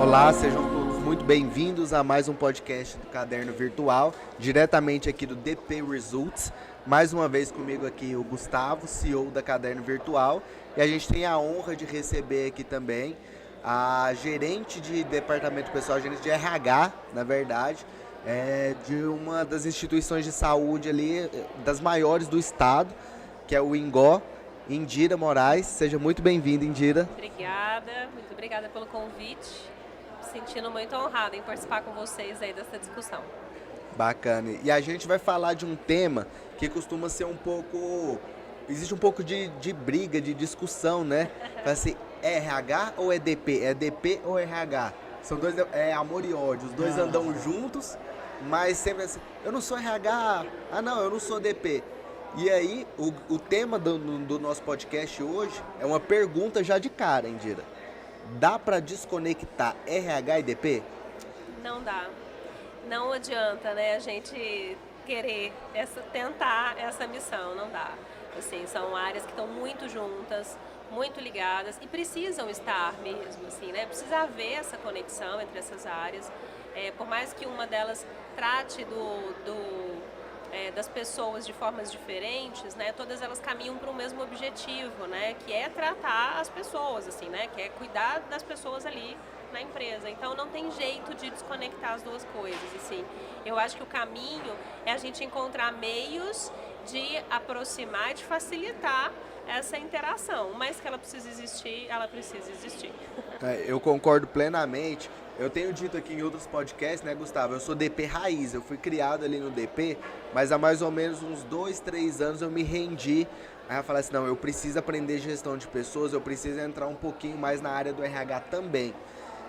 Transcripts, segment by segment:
Olá, sejam todos muito bem-vindos a mais um podcast do Caderno Virtual, diretamente aqui do DP Results. Mais uma vez comigo aqui o Gustavo, CEO da Caderno Virtual, e a gente tem a honra de receber aqui também a gerente de departamento pessoal, gerente de RH, na verdade, de uma das instituições de saúde ali, das maiores do estado, que é o INGO, Indira Moraes. Seja muito bem-vinda, Indira. Obrigada, muito obrigada pelo convite. Me sentindo muito honrada em participar com vocês aí dessa discussão. Bacana. E a gente vai falar de um tema que costuma ser um pouco... Existe um pouco de briga, de discussão, né? Fala assim, é RH ou é DP? É DP ou é RH? São dois, amor e ódio. Os dois andam juntos, mas sempre assim, eu não sou RH, não, eu não sou DP. E aí, o tema do nosso podcast hoje é uma pergunta já de cara, Indira. Dá para desconectar RH e DP? Não dá. Não adianta, né, a gente querer tentar essa missão, não dá. Assim, são áreas que estão muito juntas, muito ligadas e precisam estar mesmo, assim, né? Precisa haver essa conexão entre essas áreas. Por mais que uma delas trate das pessoas de formas diferentes, né? Todas elas caminham para o mesmo objetivo, né? Que é tratar as pessoas, assim, né? Que é cuidar das pessoas ali na empresa. Então não tem jeito de desconectar as duas coisas, assim. Eu acho que o caminho é a gente encontrar meios de aproximar e de facilitar essa interação, mas que ela precisa existir, ela precisa existir. Eu concordo plenamente. Eu tenho dito aqui em outros podcasts, né, Gustavo? Eu sou DP raiz, eu fui criado ali no DP, mas há mais ou menos uns 2, 3 anos eu me rendi. Aí eu falei assim, não, eu preciso aprender gestão de pessoas, eu preciso entrar um pouquinho mais na área do RH também.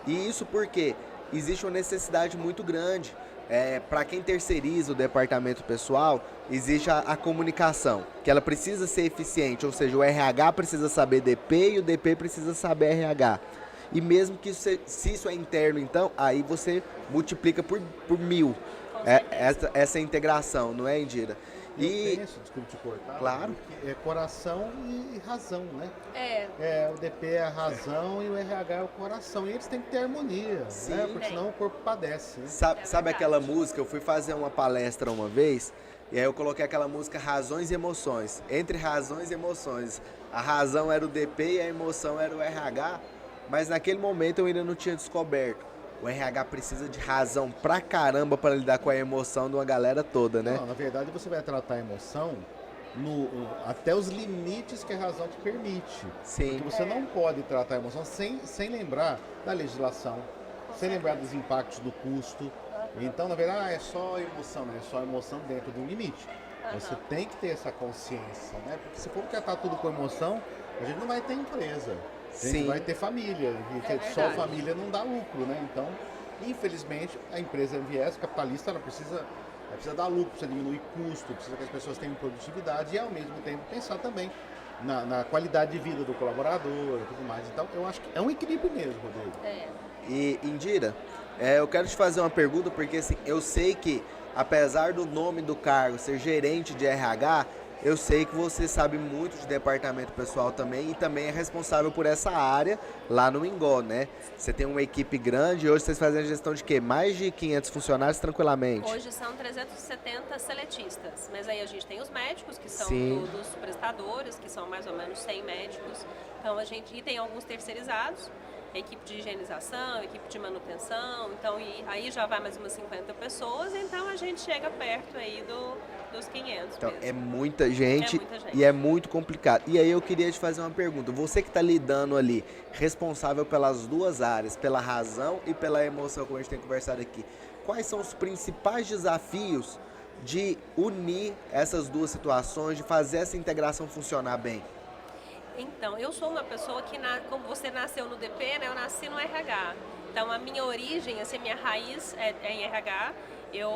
E isso porque existe uma necessidade muito grande. Para quem terceiriza o departamento pessoal, existe a comunicação, que ela precisa ser eficiente, ou seja, o RH precisa saber DP e o DP precisa saber RH. E mesmo que se isso é interno, então, aí você multiplica por 1000 essa integração, não é, Indira? Eu penso, desculpe te cortar, claro. É coração e razão, né? O DP é a razão e o RH é o coração. E eles têm que ter harmonia, sim, né? Porque senão o corpo padece. Né? Sabe aquela música? Eu fui fazer uma palestra uma vez e aí eu coloquei aquela música Razões e Emoções. Entre razões e emoções. A razão era o DP e a emoção era o RH, mas naquele momento eu ainda não tinha descoberto. O RH precisa de razão pra caramba para lidar com a emoção de uma galera toda, né? Não, na verdade você vai tratar a emoção até os limites que a razão te permite. Sim. Porque você não pode tratar a emoção sem lembrar da legislação, sem lembrar dos impactos do custo. Então, na verdade, é só emoção, né? É só emoção dentro de um limite. Você tem que ter essa consciência, né? Porque se for tratar tudo com emoção, a gente não vai ter empresa. A gente vai ter família, e só família não dá lucro, né? Então, infelizmente, a empresa viés capitalista, ela precisa dar lucro, precisa diminuir custo, precisa que as pessoas tenham produtividade e, ao mesmo tempo, pensar também na qualidade de vida do colaborador e tudo mais. Então, eu acho que é um equilíbrio mesmo, Rodrigo. E, Indira, eu quero te fazer uma pergunta, porque assim, eu sei que, apesar do nome do cargo ser gerente de RH, eu sei que você sabe muito de departamento pessoal também e também é responsável por essa área lá no INGO, né? Você tem uma equipe grande e hoje vocês fazem a gestão de quê? Mais de 500 funcionários tranquilamente? Hoje são 370 seletistas, mas aí a gente tem os médicos, que são todos prestadores, que são mais ou menos 100 médicos. Então e tem alguns terceirizados, equipe de higienização, equipe de manutenção, então aí já vai mais umas 50 pessoas, então a gente chega perto aí dos 500 então, mesmo. é muita gente gente e é muito complicado. E aí eu queria te fazer uma pergunta. Você que está lidando ali, responsável pelas duas áreas, pela razão e pela emoção, como a gente tem conversado aqui, quais são os principais desafios de unir essas duas situações, de fazer essa integração funcionar bem? Então, eu sou uma pessoa que, como você nasceu no DP, né, eu nasci no RH. Então, a minha origem, assim, a minha raiz é em RH. Eu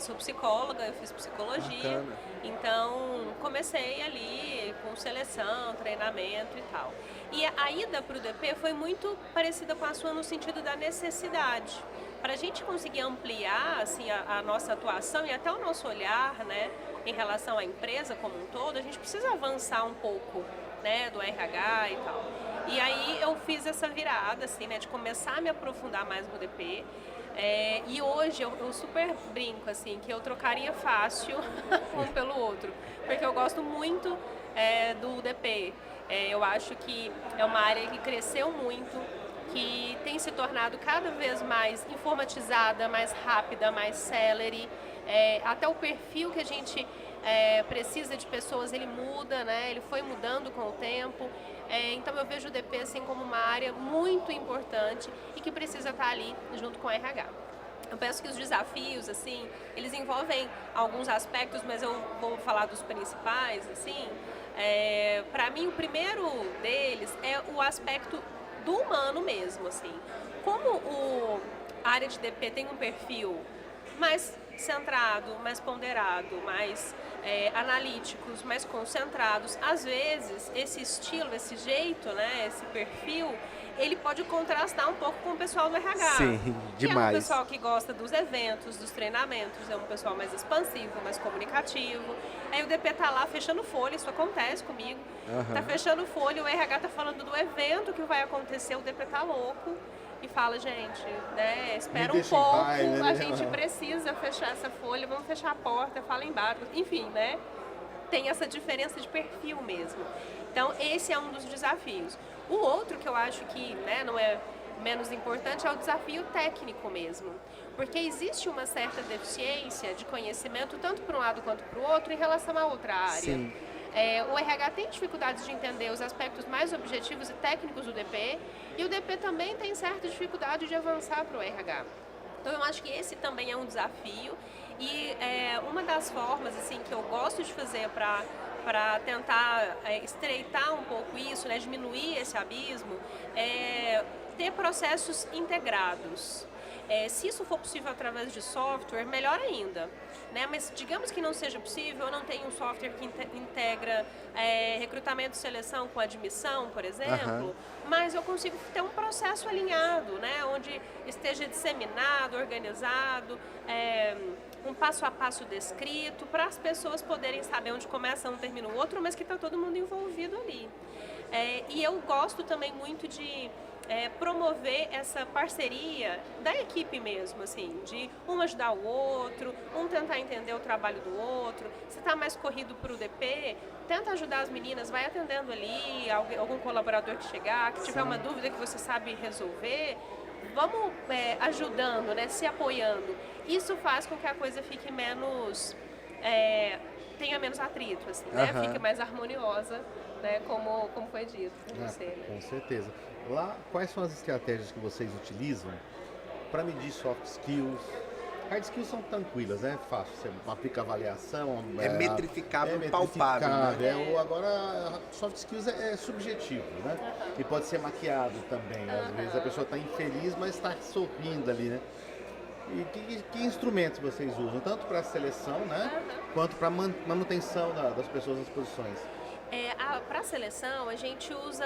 sou psicóloga, eu fiz psicologia. Bacana. Então, comecei ali com seleção, treinamento e tal. E a ida para o DP foi muito parecida com a sua no sentido da necessidade. Para a gente conseguir ampliar assim, a nossa atuação e até o nosso olhar, né, em relação à empresa como um todo, a gente precisa avançar um pouco né, do RH e tal. E aí eu fiz essa virada, assim, né, de começar a me aprofundar mais no DP. E hoje eu super brinco, assim, que eu trocaria fácil um pelo outro, porque eu gosto muito do DP. Eu acho que é uma área que cresceu muito, que tem se tornado cada vez mais informatizada, mais rápida, mais célere. Até o perfil que a gente precisa de pessoas, ele muda, né? Ele foi mudando com o tempo. Então eu vejo o DP assim, como uma área muito importante e que precisa estar ali junto com o RH. Eu penso que os desafios, assim, eles envolvem alguns aspectos, mas eu vou falar dos principais, assim. Para mim, o primeiro deles é o aspecto do humano mesmo, assim. Como a área de DP tem um perfil mais centrado, mais ponderado, mais analíticos, mais concentrados, às vezes esse estilo, esse jeito, né, esse perfil, ele pode contrastar um pouco com o pessoal do RH. Sim, que demais. é um pessoal que gosta dos eventos, dos treinamentos, é um pessoal mais expansivo, mais comunicativo. Aí o DP tá lá fechando folha, isso acontece comigo. Tá fechando folha, o RH tá falando do evento que vai acontecer, o DP tá louco. E fala, gente, né, espera um pouco, a gente precisa fechar essa folha, vamos fechar a porta, fala embaixo, enfim, né? Tem essa diferença de perfil mesmo. Então, esse é um dos desafios. O outro que eu acho que, né, não é menos importante é o desafio técnico mesmo. Porque existe uma certa deficiência de conhecimento, tanto para um lado quanto para o outro, em relação a outra área. Sim. O RH tem dificuldades de entender os aspectos mais objetivos e técnicos do DP, e o DP também tem certa dificuldade de avançar para o RH. Então eu acho que esse também é um desafio, e uma das formas assim, que eu gosto de fazer para tentar estreitar um pouco isso, né, diminuir esse abismo, é ter processos integrados. Se isso for possível através de software, melhor ainda. Né? Mas digamos que não seja possível, eu não tenho um software que integra recrutamento e seleção com admissão, por exemplo, mas eu consigo ter um processo alinhado, né? Onde esteja disseminado, organizado, um passo a passo descrito, para as pessoas poderem saber onde começa um, termina o outro, mas que está todo mundo envolvido ali. E eu gosto também muito de promover essa parceria da equipe mesmo, assim, de um ajudar o outro, um tentar entender o trabalho do outro. Se está mais corrido para o DP, tenta ajudar as meninas, vai atendendo ali, algum colaborador que chegar, que tiver uma dúvida que você sabe resolver, vamos ajudando, né, se apoiando. Isso faz com que a coisa fique menos, tenha menos atrito, assim, né, fique mais harmoniosa, né, como foi dito por você. Né? Com certeza. Lá, quais são as estratégias que vocês utilizam para medir soft skills? Hard skills são tranquilas, né? Fácil, você aplica avaliação. Metrificável, palpável. Né? Agora, soft skills é subjetivo, né? E pode ser maquiado também. Às vezes a pessoa está infeliz, mas está sorrindo ali, né? E que instrumentos vocês usam? Tanto para seleção, né? Quanto para manutenção das pessoas nas posições? Para a seleção, a gente usa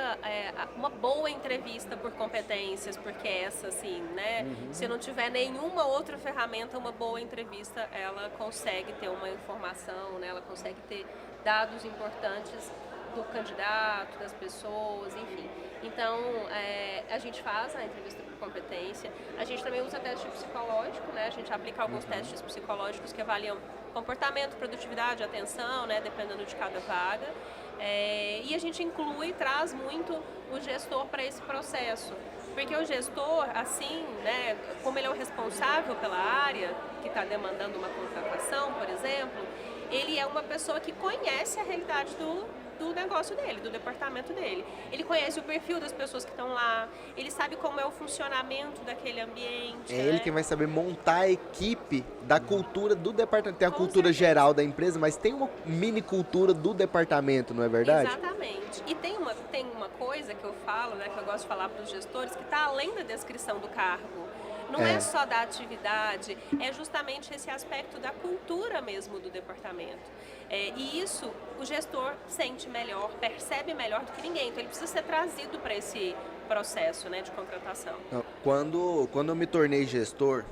uma boa entrevista por competências, porque essa, assim, né? Se não tiver nenhuma outra ferramenta, uma boa entrevista, ela consegue ter uma informação, né? Ela consegue ter dados importantes do candidato, das pessoas, enfim. Então, a gente faz a entrevista por competência. A gente também usa teste psicológico, né? A gente aplica alguns testes psicológicos que avaliam comportamento, produtividade, atenção, né? Dependendo de cada vaga. E a gente traz muito o gestor para esse processo. Porque o gestor, assim, né, como ele é o responsável pela área que está demandando uma contratação, por exemplo, ele é uma pessoa que conhece a realidade do negócio dele, do departamento dele. Ele conhece o perfil das pessoas que estão lá, ele sabe como é o funcionamento daquele ambiente. Ele que vai saber montar a equipe da cultura do departamento. Tem a cultura geral da empresa, mas tem uma mini cultura do departamento, não é verdade? Exatamente. E tem uma coisa que eu falo, né, que eu gosto de falar para os gestores, que está além da descrição do cargo. Não é só da atividade, é justamente esse aspecto da cultura mesmo do departamento. E isso o gestor sente melhor, percebe melhor do que ninguém. Então ele precisa ser trazido para esse processo, né, de contratação. Quando eu me tornei gestor,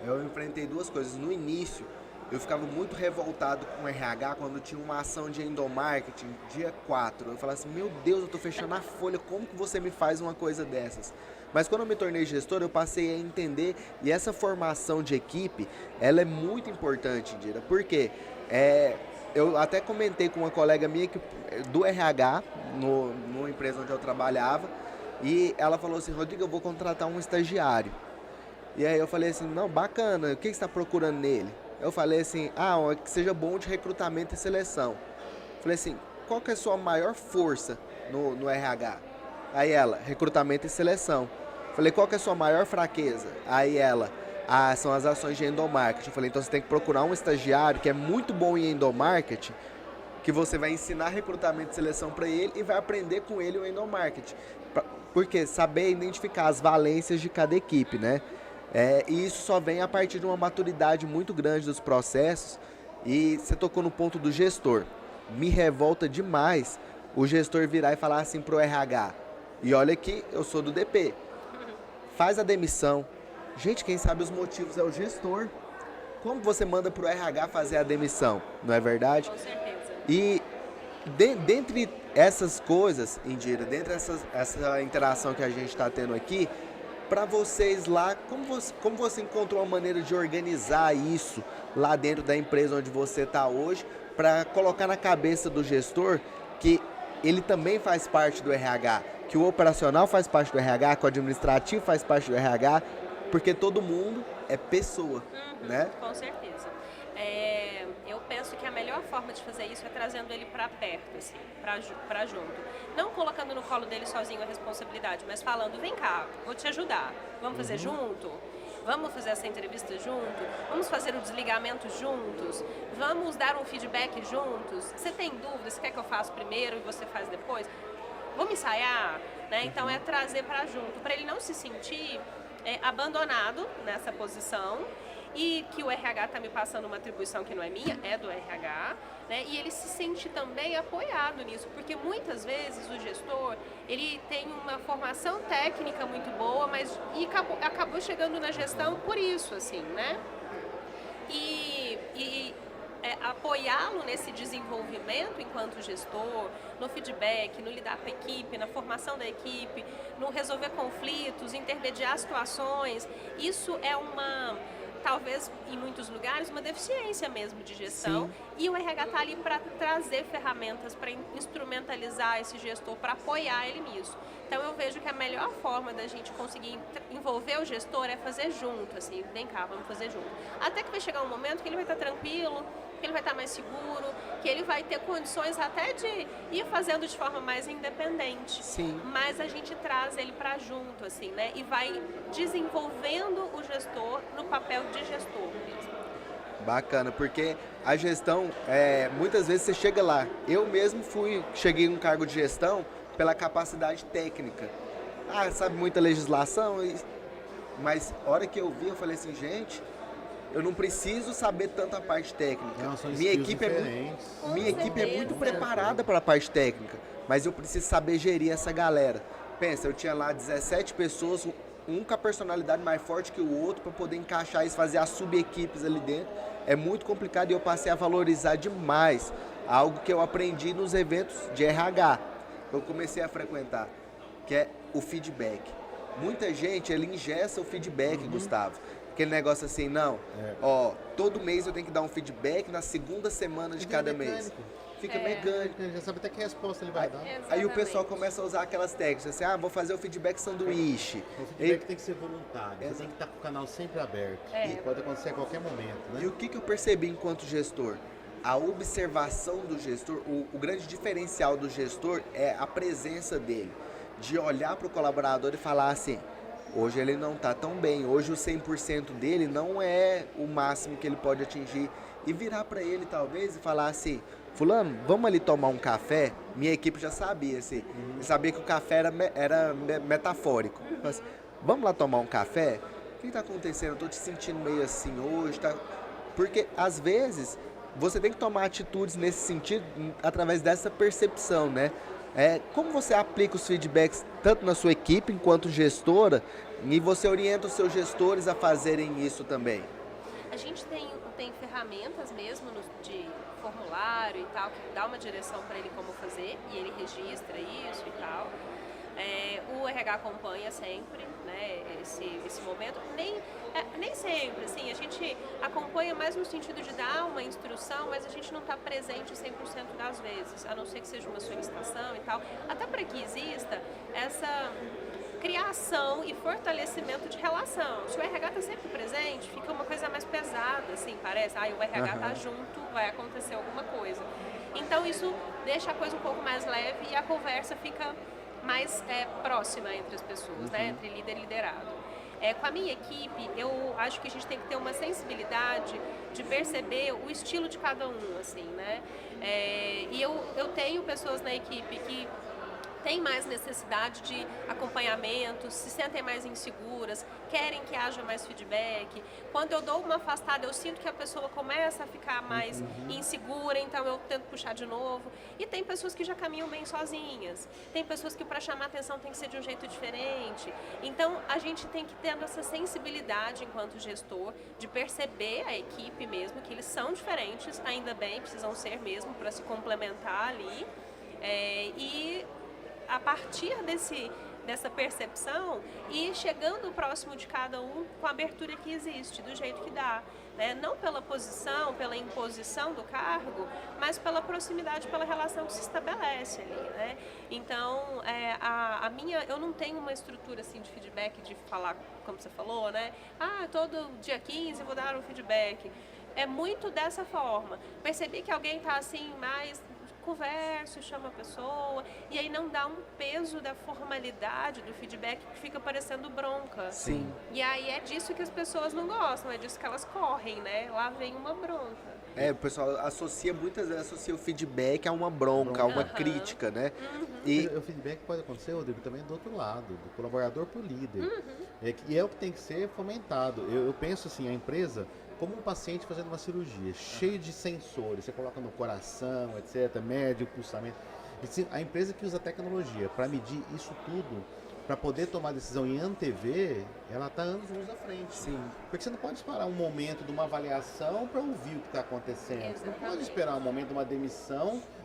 eu enfrentei duas coisas. No início, eu ficava muito revoltado com o RH quando tinha uma ação de endomarketing, dia 4. Eu falava assim, meu Deus, eu tô fechando a folha, como que você me faz uma coisa dessas? Mas quando eu me tornei gestor, eu passei a entender, e essa formação de equipe, ela é muito importante, Indira. Por quê? Eu até comentei com uma colega minha do RH, numa empresa onde eu trabalhava, e ela falou assim, Rodrigo, eu vou contratar um estagiário. E aí eu falei assim, não, bacana, o que você está procurando nele? Eu falei assim, que seja bom de recrutamento e seleção. Falei assim, qual que é a sua maior força no RH? Aí ela, recrutamento e seleção. Falei, qual que é a sua maior fraqueza? Aí ela, são as ações de endomarketing. Eu falei, então você tem que procurar um estagiário que é muito bom em endomarketing, que você vai ensinar recrutamento e seleção para ele e vai aprender com ele o endomarketing. Porque saber identificar as valências de cada equipe, né? E isso só vem a partir de uma maturidade muito grande dos processos. E você tocou no ponto do gestor. Me revolta demais o gestor virar e falar assim pro RH. E olha que eu sou do DP. Faz a demissão. Gente, quem sabe os motivos é o gestor. Como você manda pro RH fazer a demissão? Não é verdade? Com certeza. E dentre essas coisas, Indira, dentre essa interação que a gente está tendo aqui, para vocês lá, como você encontrou uma maneira de organizar isso lá dentro da empresa onde você está hoje, para colocar na cabeça do gestor que ele também faz parte do RH, que o operacional faz parte do RH, que o administrativo faz parte do RH, porque todo mundo é pessoa, né? Com certeza. Eu penso que a melhor forma de fazer isso é trazendo ele para perto, assim, para junto. Não colocando no colo dele sozinho a responsabilidade, mas falando, vem cá, vou te ajudar, vamos fazer junto? Vamos fazer essa entrevista junto? Vamos fazer o desligamento juntos? Vamos dar um feedback juntos? Você tem dúvidas? Você quer que eu faça primeiro e você faz depois? Vamos ensaiar? Né? Então é trazer para junto, para ele não se sentir abandonado nessa posição, e que o RH está me passando uma atribuição que não é minha, é do RH, né? E ele se sente também apoiado nisso, porque muitas vezes o gestor, ele tem uma formação técnica muito boa, mas acabou chegando na gestão por isso, assim, né? Apoiá-lo nesse desenvolvimento enquanto gestor, no feedback, no lidar com a equipe, na formação da equipe, no resolver conflitos, intermediar situações, isso é talvez em muitos lugares, uma deficiência mesmo de gestão. Sim. E o RH está ali para trazer ferramentas, para instrumentalizar esse gestor, para apoiar ele nisso. Então eu vejo que a melhor forma da gente conseguir envolver o gestor é fazer junto, assim, vem cá, vamos fazer junto. Até que vai chegar um momento que ele vai estar tranquilo, que ele vai estar mais seguro, que ele vai ter condições até de ir fazendo de forma mais independente. Sim. Mas a gente traz ele para junto, assim, né? E vai desenvolvendo o gestor no papel de gestor mesmo. Bacana, porque a gestão, muitas vezes você chega lá. Eu mesmo cheguei em um cargo de gestão pela capacidade técnica. Sabe muita legislação, mas a hora que eu vi, eu falei assim, gente, eu não preciso saber tanta parte técnica. Minha equipe é muito preparada para a parte técnica, mas eu preciso saber gerir essa galera. Pensa, eu tinha lá 17 pessoas, um com a personalidade mais forte que o outro, para poder encaixar isso, fazer as sub-equipes ali dentro. É muito complicado e eu passei a valorizar demais algo que eu aprendi nos eventos de RH. Eu comecei a frequentar, que é o feedback. Muita gente, ele engessa o feedback, Gustavo. Aquele negócio assim, todo mês eu tenho que dar um feedback na segunda semana de cada mês. Fica mecânico. Ele já sabe até que resposta ele vai dar. Aí o pessoal começa a usar aquelas técnicas, assim, vou fazer o feedback sanduíche. O feedback tem que ser voluntário, você tem que estar com o canal sempre aberto. E pode acontecer a qualquer momento, né? E o que eu percebi enquanto gestor? A observação do gestor, o grande diferencial do gestor é a presença dele. De olhar para o colaborador e falar assim, hoje ele não está tão bem, hoje o 100% dele não é o máximo que ele pode atingir. E virar para ele talvez e falar assim, fulano, vamos ali tomar um café? Minha equipe já sabia, assim, sabia que o café era metafórico. Assim, vamos lá tomar um café? O que está acontecendo? Eu estou te sentindo meio assim hoje. Porque às vezes você tem que tomar atitudes nesse sentido através dessa percepção, né? Como você aplica os feedbacks tanto na sua equipe enquanto gestora e você orienta os seus gestores a fazerem isso também? A gente tem tem ferramentas mesmo de formulário e tal, que dá uma direção para ele como fazer, e ele registra isso e tal. O RH acompanha sempre, né, esse momento, nem sempre, assim, a gente acompanha mais no sentido de dar uma instrução, mas a gente não está presente 100% das vezes, a não ser que seja uma solicitação e tal, até para que exista essa criação e fortalecimento de relação. Se o RH está sempre presente, fica uma coisa mais pesada, assim, parece, o RH está junto, vai acontecer alguma coisa. Então isso deixa a coisa um pouco mais leve e a conversa fica mais próxima entre as pessoas, né? Entre líder e liderado. Com a minha equipe, eu acho que a gente tem que ter uma sensibilidade de perceber o estilo de cada um, assim, né? E eu tenho pessoas na equipe que têm mais necessidade de acompanhamento, se sentem mais inseguras, querem que haja mais feedback. Quando eu dou uma afastada, eu sinto que a pessoa começa a ficar mais insegura, então eu tento puxar de novo. E tem pessoas que já caminham bem sozinhas. Tem pessoas que para chamar atenção tem que ser de um jeito diferente. Então a gente tem que ter essa sensibilidade enquanto gestor, de perceber a equipe mesmo, que eles são diferentes, ainda bem, precisam ser mesmo para se complementar ali. E a partir dessa percepção e chegando próximo de cada um com a abertura que existe, do jeito que dá, né? Não pela posição, pela imposição do cargo, mas pela proximidade, pela relação que se estabelece ali, né? Então, eu não tenho uma estrutura assim de feedback, de falar, como você falou, né? Todo dia 15 eu vou dar um feedback. É muito dessa forma. Percebi que alguém está assim mais... converso, chama a pessoa, e aí não dá um peso da formalidade do feedback que fica parecendo bronca. Sim. E aí é disso que as pessoas não gostam, é disso que elas correm, né? Lá vem uma bronca. O pessoal muitas vezes associa o feedback a uma bronca, a uma crítica, né? E o feedback pode acontecer, Rodrigo, também do outro lado, do colaborador para o líder. E é o que tem que ser fomentado. Eu penso assim, a empresa como um paciente fazendo uma cirurgia, cheio de sensores, você coloca no coração, etc., mede o pulsamento. A empresa que usa tecnologia para medir isso tudo, para poder tomar decisão em antever, ela está anos à frente. Sim. Porque você não pode esperar um momento de uma avaliação para ouvir o que está acontecendo. Exatamente. Você não pode esperar um momento de uma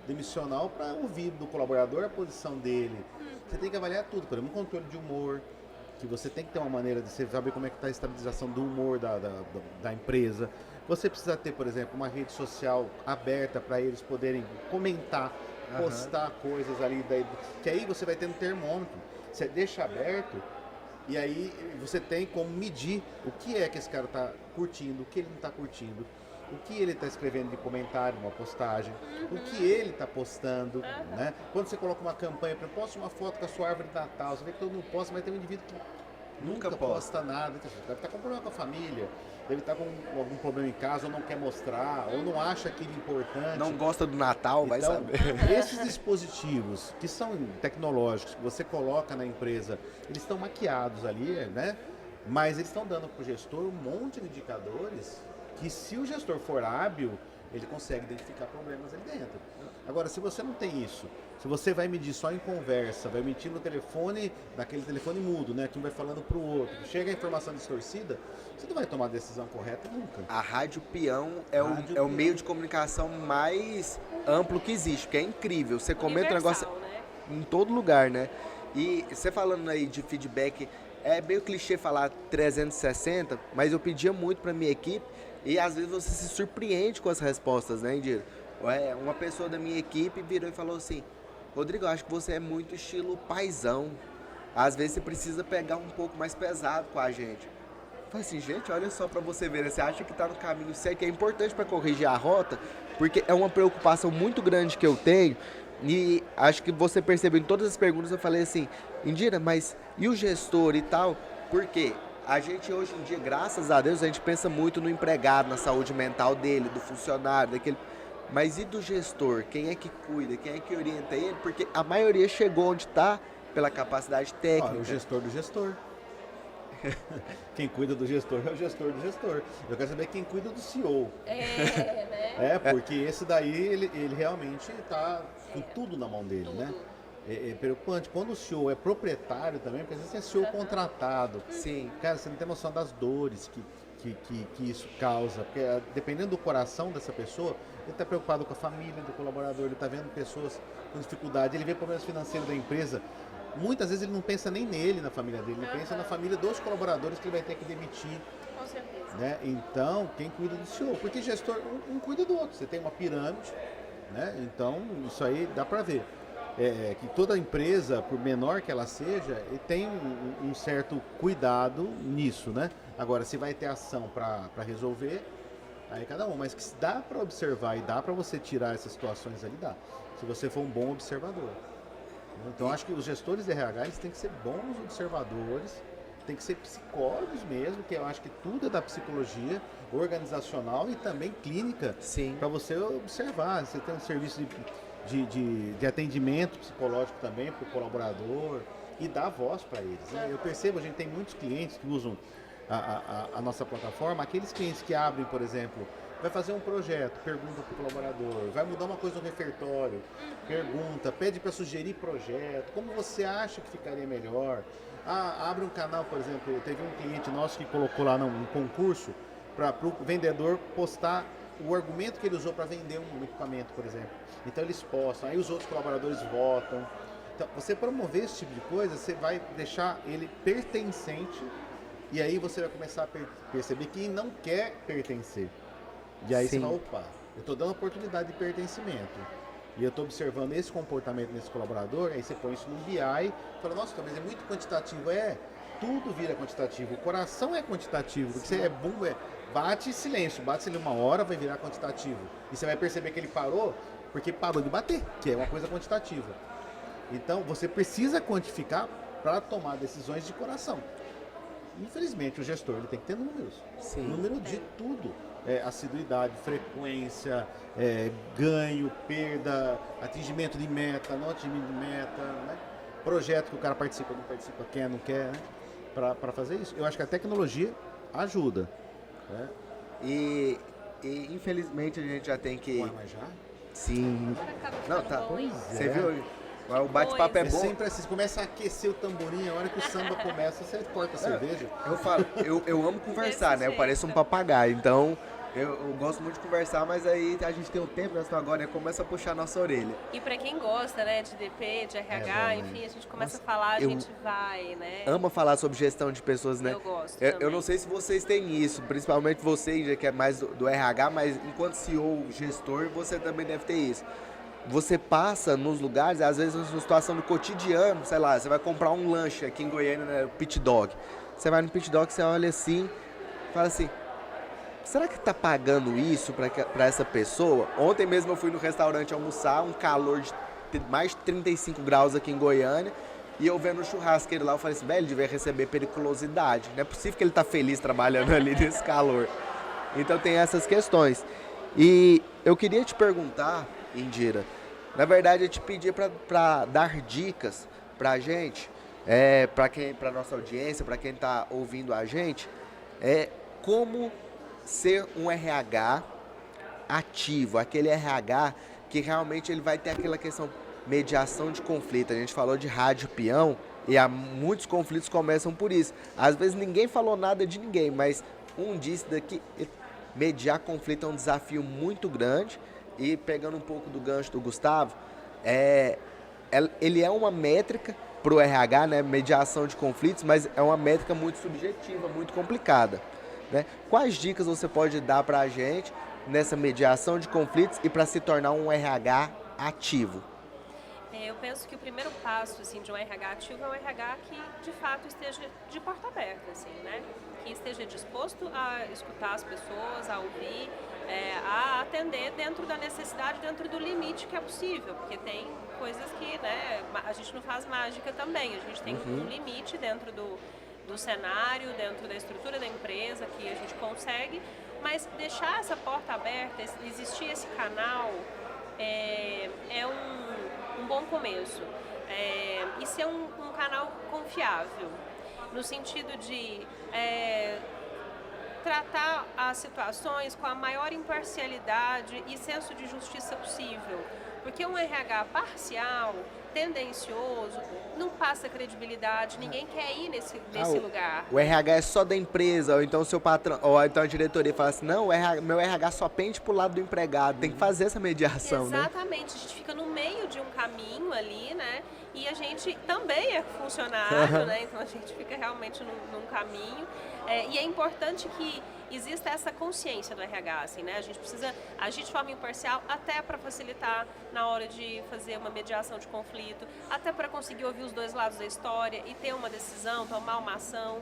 demissional para ouvir do colaborador a posição dele. Você tem que avaliar tudo, por exemplo, um controle de humor, que você tem que ter uma maneira de você saber como é que está a estabilização do humor da empresa. Você precisa ter, por exemplo, uma rede social aberta para eles poderem comentar, postar coisas ali, que aí você vai ter um termômetro. Você deixa aberto e aí você tem como medir o que é que esse cara está curtindo, o que ele não está curtindo, o que ele está escrevendo de comentário, uma postagem, o que ele está postando, né? Quando você coloca uma campanha, posta uma foto com a sua árvore de Natal, você vê que todo mundo posta, mas tem um indivíduo que nunca posta nada, deve estar com problema com a família, deve estar com algum problema em casa, ou não quer mostrar, ou não acha aquilo importante. Não gosta do Natal, vai então, saber. Esses dispositivos que são tecnológicos, que você coloca na empresa, eles estão maquiados ali, né? Mas eles estão dando para o gestor um monte de indicadores que, se o gestor for hábil, ele consegue identificar problemas ali dentro. Agora, se você não tem isso, se você vai medir só em conversa, vai medir no telefone, naquele telefone mudo, né, que um vai falando para o outro, chega a informação distorcida, você não vai tomar a decisão correta nunca. A Rádio Peão é o meio de comunicação mais amplo que existe, que é incrível. Você comenta um negócio, né? Em todo lugar, né? E você falando aí de feedback, é meio clichê falar 360, mas eu pedia muito para minha equipe e às vezes você se surpreende com as respostas, né, Indira? Uma pessoa da minha equipe virou e falou assim: Rodrigo, eu acho que você é muito estilo paizão. Às vezes você precisa pegar um pouco mais pesado com a gente. Eu falei assim, gente, olha só pra você ver, né? Você acha que tá no caminho certo, que é importante para corrigir a rota, porque é uma preocupação muito grande que eu tenho. E acho que você percebeu em todas as perguntas, eu falei assim, Indira, mas e o gestor e tal? Por quê? A gente hoje em dia, graças a Deus, a gente pensa muito no empregado, na saúde mental dele, do funcionário, daquele... Mas e do gestor? Quem é que cuida? Quem é que orienta ele? Porque a maioria chegou onde está pela capacidade técnica. O gestor do gestor. Quem cuida do gestor é o gestor do gestor. Eu quero saber quem cuida do CEO. Né? Porque esse daí, ele realmente está com tudo na mão dele, né? É preocupante. Quando o CEO é proprietário também, porque às vezes é CEO contratado. Sim. Cara, você não tem noção das dores que isso causa. Porque dependendo do coração dessa pessoa, ele está preocupado com a família do colaborador, ele está vendo pessoas com dificuldade, ele vê problemas financeiros da empresa. Muitas vezes ele não pensa nem nele, na família dele, ele pensa na família dos colaboradores que ele vai ter que demitir. Com certeza. Né? Então, quem cuida do CEO? Porque gestor, um cuida do outro. Você tem uma pirâmide, né? Então isso aí dá para ver. Que toda empresa, por menor que ela seja, tem um certo cuidado nisso, né? Agora, se vai ter ação para resolver, aí cada um. Mas que dá para observar e dá para você tirar essas situações ali, dá. Se você for um bom observador. Então, acho que os gestores de RH, eles têm que ser bons observadores, tem que ser psicólogos mesmo, que eu acho que tudo é da psicologia organizacional e também clínica, para você observar. Você tem um serviço de atendimento psicológico também para o colaborador e dar voz para eles. Né? Eu percebo, a gente tem muitos clientes que usam a nossa plataforma, aqueles clientes que abrem, por exemplo, vai fazer um projeto, pergunta para o colaborador, vai mudar uma coisa no repertório, pergunta, pede para sugerir projeto, como você acha que ficaria melhor? Abre um canal, por exemplo, teve um cliente nosso que colocou lá um concurso para o vendedor postar o argumento que ele usou para vender um equipamento, por exemplo. Então eles postam, aí os outros colaboradores votam. Então, você promover esse tipo de coisa, você vai deixar ele pertencente e aí você vai começar a perceber que não quer pertencer. E aí você vai, opa, eu estou dando oportunidade de pertencimento. E eu estou observando esse comportamento nesse colaborador, aí você põe isso no BI e fala, nossa, mas é muito quantitativo. Tudo vira quantitativo. O coração é quantitativo, porque você bate silêncio, uma hora vai virar quantitativo. E você vai perceber que ele parou, porque parou de bater, que é uma coisa quantitativa. Então, você precisa quantificar para tomar decisões de coração. Infelizmente, o gestor ele tem que ter números. Número de tudo. Assiduidade, frequência, ganho, perda, atingimento de meta, não atingimento de meta, né? Projeto que o cara participa, não participa, quer, não quer, né? Para fazer isso. Eu acho que a tecnologia ajuda. Né? E infelizmente a gente já tem que... Mas já? Sim. Não, tá. Você viu? O bate-papo é bom. Sempre assim, começa a aquecer o tamborim, a hora que o samba começa, você corta a cerveja. Eu falo, eu amo conversar, né? Eu pareço um papagaio, então eu gosto muito de conversar, mas aí a gente tem o tempo, né? Então agora começa a puxar a nossa orelha. E pra quem gosta, né, de DP, de RH, enfim, a gente começa a falar, a gente vai, né? Ama falar sobre gestão de pessoas, né? Eu gosto eu não sei se vocês têm isso, principalmente você, que é mais do RH, mas enquanto CEO, gestor, você também deve ter isso. Você passa nos lugares, às vezes numa situação do cotidiano, sei lá, você vai comprar um lanche aqui em Goiânia, né, Pit Dog. Você vai no Pit Dog, você olha assim, fala assim, será que tá pagando isso pra essa pessoa? Ontem mesmo eu fui no restaurante almoçar, um calor de mais de 35 graus aqui em Goiânia, e eu vendo o churrasqueiro lá, eu falei assim, velho, ele devia receber periculosidade. Não é possível que ele tá feliz trabalhando ali nesse calor. Então tem essas questões. E eu queria te perguntar, Indira, na verdade eu te pedi para dar dicas pra gente, para nossa audiência, para quem tá ouvindo a gente, como ser um RH ativo, aquele RH que realmente ele vai ter aquela questão mediação de conflito. A gente falou de rádio peão e muitos conflitos começam por isso. Às vezes ninguém falou nada de ninguém, mas um disse daqui, mediar conflito é um desafio muito grande. E pegando um pouco do gancho do Gustavo, ele é uma métrica para o RH, né, mediação de conflitos, mas é uma métrica muito subjetiva, muito complicada. Né? Quais dicas você pode dar para a gente nessa mediação de conflitos e para se tornar um RH ativo? Eu penso que o primeiro passo assim, de um RH ativo é um RH que de fato esteja de porta aberta, assim, né? Que esteja disposto a escutar as pessoas, a ouvir, a atender dentro da necessidade, dentro do limite que é possível, porque tem coisas que, né, a gente não faz mágica também, a gente tem um limite dentro do cenário, dentro da estrutura da empresa que a gente consegue, mas deixar essa porta aberta, existir esse canal é um bom começo. E ser um canal confiável, no sentido de tratar as situações com a maior imparcialidade e senso de justiça possível. Porque um RH parcial, tendencioso, não passa credibilidade, ninguém quer ir nesse lugar. O RH é só da empresa, ou então o seu patrão, ou então a diretoria fala assim, não, meu RH só pende pro lado do empregado, tem que fazer essa mediação, né? Exatamente, a gente fica no meio de um caminho ali, né? E a gente também é funcionário, né? Então a gente fica realmente num caminho. E é importante que exista essa consciência do RH, assim, né? A gente precisa agir de forma imparcial até para facilitar na hora de fazer uma mediação de conflito, até para conseguir ouvir os dois lados da história e ter uma decisão, tomar uma ação.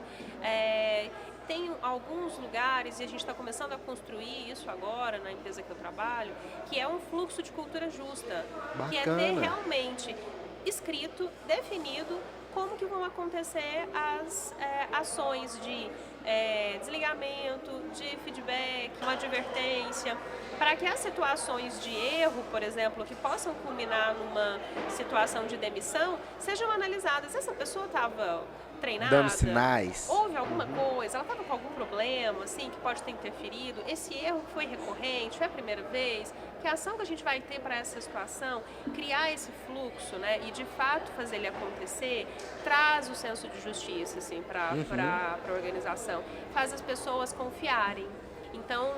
Tem alguns lugares, e a gente está começando a construir isso agora na empresa que eu trabalho, que é um fluxo de cultura justa. Bacana. Que é ter realmente escrito, definido, como que vão acontecer as ações de desligamento, de feedback, uma advertência, para que as situações de erro, por exemplo, que possam culminar numa situação de demissão, sejam analisadas. Essa pessoa estava treinada? Dando sinais. Houve alguma coisa? Ela estava com algum problema, assim, que pode ter interferido? Esse erro foi recorrente? Foi a primeira vez? Que ação que a gente vai ter para essa situação? Criar esse fluxo, né? E, de fato, fazer ele acontecer, traz o senso de justiça, assim, para a organização. Faz as pessoas confiarem. Então,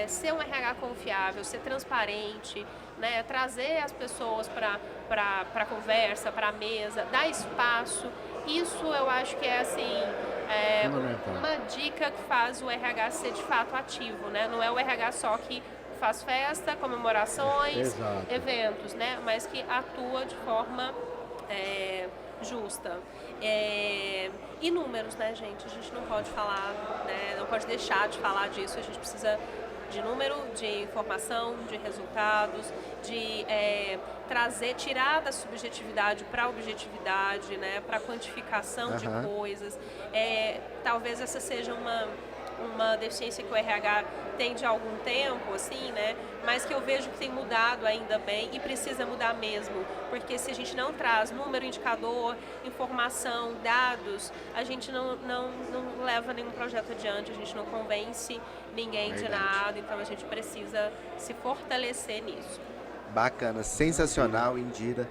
ser um RH confiável, ser transparente, né? Trazer as pessoas para a conversa, para a mesa, dar espaço. Isso eu acho que é assim, uma dica que faz o RH ser de fato ativo, né? Não é o RH só que faz festa, comemorações, eventos, né? Mas que atua de forma justa. E números, né, gente? A gente não pode falar, né? Não pode deixar de falar disso. A gente precisa de número, de informação, de resultados, de tirar da subjetividade para a objetividade, né, para a quantificação de coisas. Talvez essa seja uma deficiência que o RH tem de algum tempo, assim, né, mas que eu vejo que tem mudado ainda bem e precisa mudar mesmo, porque se a gente não traz número, indicador, informação, dados, a gente não leva nenhum projeto adiante, a gente não convence ninguém de nada, então a gente precisa se fortalecer nisso. Bacana, sensacional, Indira.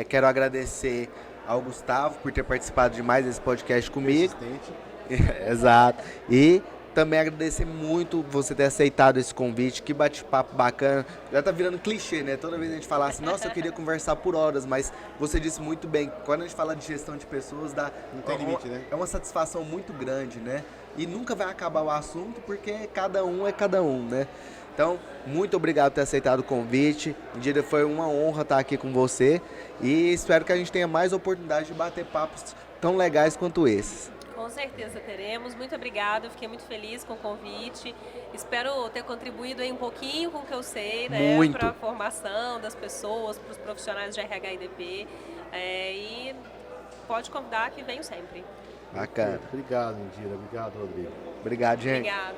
Quero agradecer ao Gustavo por ter participado de mais desse podcast comigo. Exato. E também agradecer muito você ter aceitado esse convite. Que bate-papo bacana. Já tá virando clichê, né? Toda vez a gente fala assim, nossa, eu queria conversar por horas, mas você disse muito bem, quando a gente fala de gestão de pessoas, não tem limite, né? É uma satisfação muito grande, né? E nunca vai acabar o assunto, porque cada um é cada um, né? Então, muito obrigado por ter aceitado o convite. Indira, foi uma honra estar aqui com você e espero que a gente tenha mais oportunidade de bater papos tão legais quanto esses. Com certeza teremos. Muito obrigada, fiquei muito feliz com o convite. Espero ter contribuído aí um pouquinho com o que eu sei, né, para a formação das pessoas, para os profissionais de RH e DP. E pode convidar que venho sempre. Bacana. Obrigado, Indira. Obrigado, Rodrigo. Obrigado, gente. Obrigada.